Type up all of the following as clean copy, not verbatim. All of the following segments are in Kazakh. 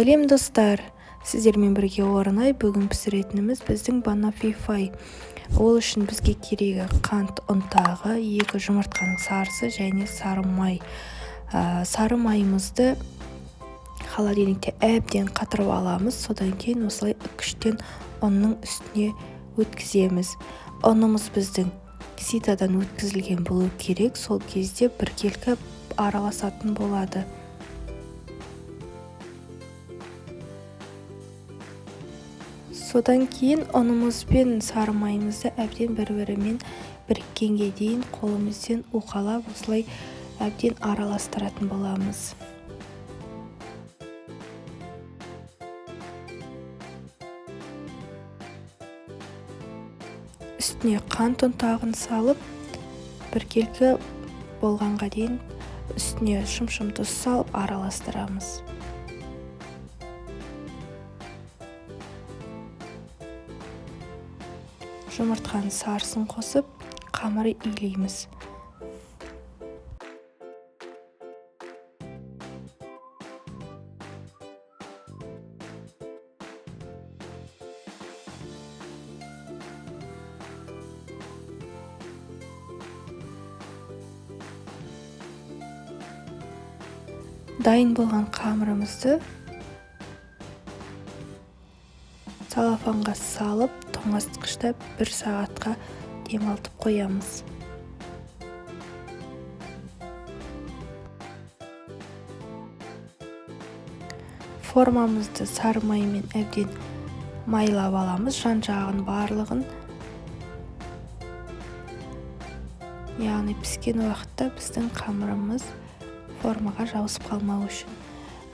Сәлем достар, сіздермен бірге орынай бүгін пісіретініміз біздің банафи-фай. Ол үшін бізге керегі қант ұнтағы, 2 жұмыртқаның сарысы және сары май. Сары майымызды холодильникте әбден қатырып аламыз, содан кейін осылай үкіштен ұнның үстіне өткіземіз. Ұнымыз біздің ситадан өткізілген болу керек, сол кезде біркелкі араласатын болады. Содан кейін ұнымыз бен сары майымызды әбден бір-бірімен біріккенге дейін қолымызбен уқалап осылай әбден араластыратын боламыз. Үстіне қант ұнтағын салып, біркелкі болғанға дейін үстіне шым-шым тұз салып араластырамыз. Жұмыртқаның сарысын қосып, қамыры илейміз. Дайын болған қамырымызды салафанға салып, тоңазытқышта 1 сағатқа демалтып қоямыз. Формамызды сары маймен әбден майлап аламыз, жан-жағын барлығын. Яғни піскен уақытта біздің қамырымыз формаға жабысып қалмау үшін.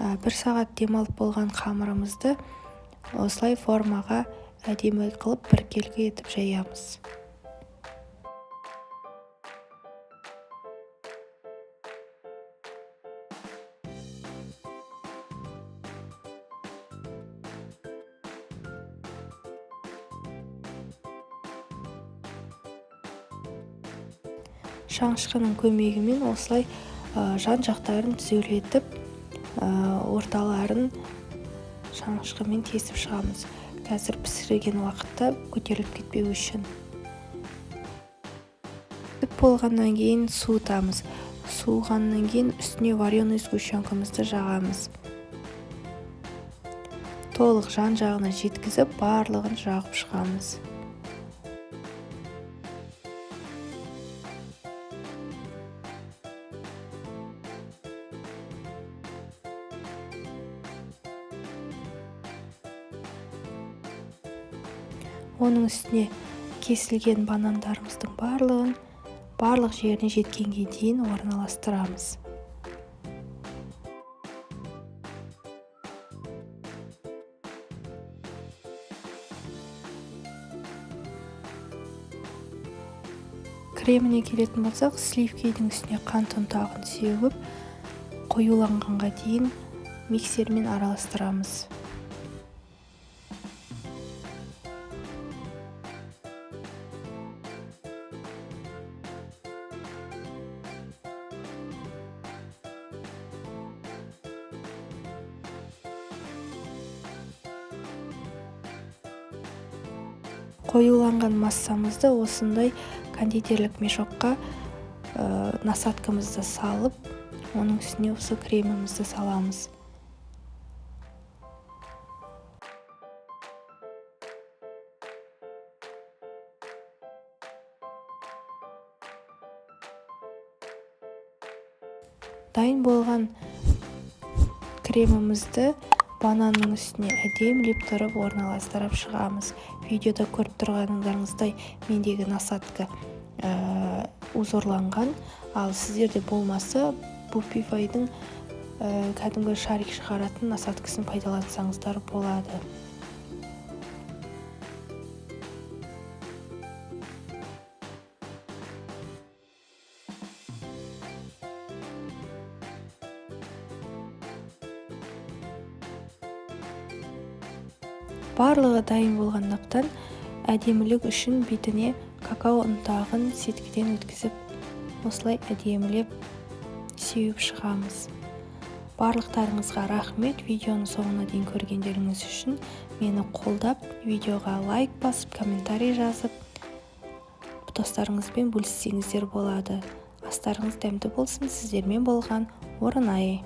1 сағат демалып болған қамырымызды осылай формаға әдемі қылып біркелкі етіп жаямыз. Шанышқының көмегімен осылай жан-жақтарын түзелетіп, орталарын шанышқымен кесіп шығамыз. Қазір пісірген уақытта көтеріліп кетпеу үшін. Болғаннан кейін суытамыз. Суығаннан кейін үстіне вареный сгущенкамызды жағамыз. Толық жан-жағына жеткізіп, барлығын жағып шығамыз. Оның үстіне кесілген банандарымыздың барлық жеріне жеткенге дейін орналастырамыз. Креміне келетін болсақ, сливкидің үстіне қант ұнтағын сеуіп, қоюланғанға дейін миксермен араластырамыз. Қоюланған массамызды осындай кондитерлік мешокқа насаткамызды салып, оның үстіне осы кремімізді саламыз. Дайын болған кремімізді бананның үстіне әдемілеп тұрып орналастырып шығамыз. Видеода көріп тұрғаныңыздай мендегі насатка узорланған, ал сіздерде болмаса банафи-файдың кәдімгі шарик шығаратын насаткасын пайдалансаңыздар болады. Барлығы дайын болғандықтан әдемілік үшін бетіне какао ұнтағын сеткіден өткізіп, осылай әдемілеп сеуіп шығамыз. Барлықтарыңызға рахмет. Видеоны соңына дейін көргендеріңіз үшін. Мені қолдап, видеоға лайк басып, комментарий жазып, достарыңызбен бөліссеңіздер болады. Астарыңыз дәмді болсын. Сіздермен болған Орынай.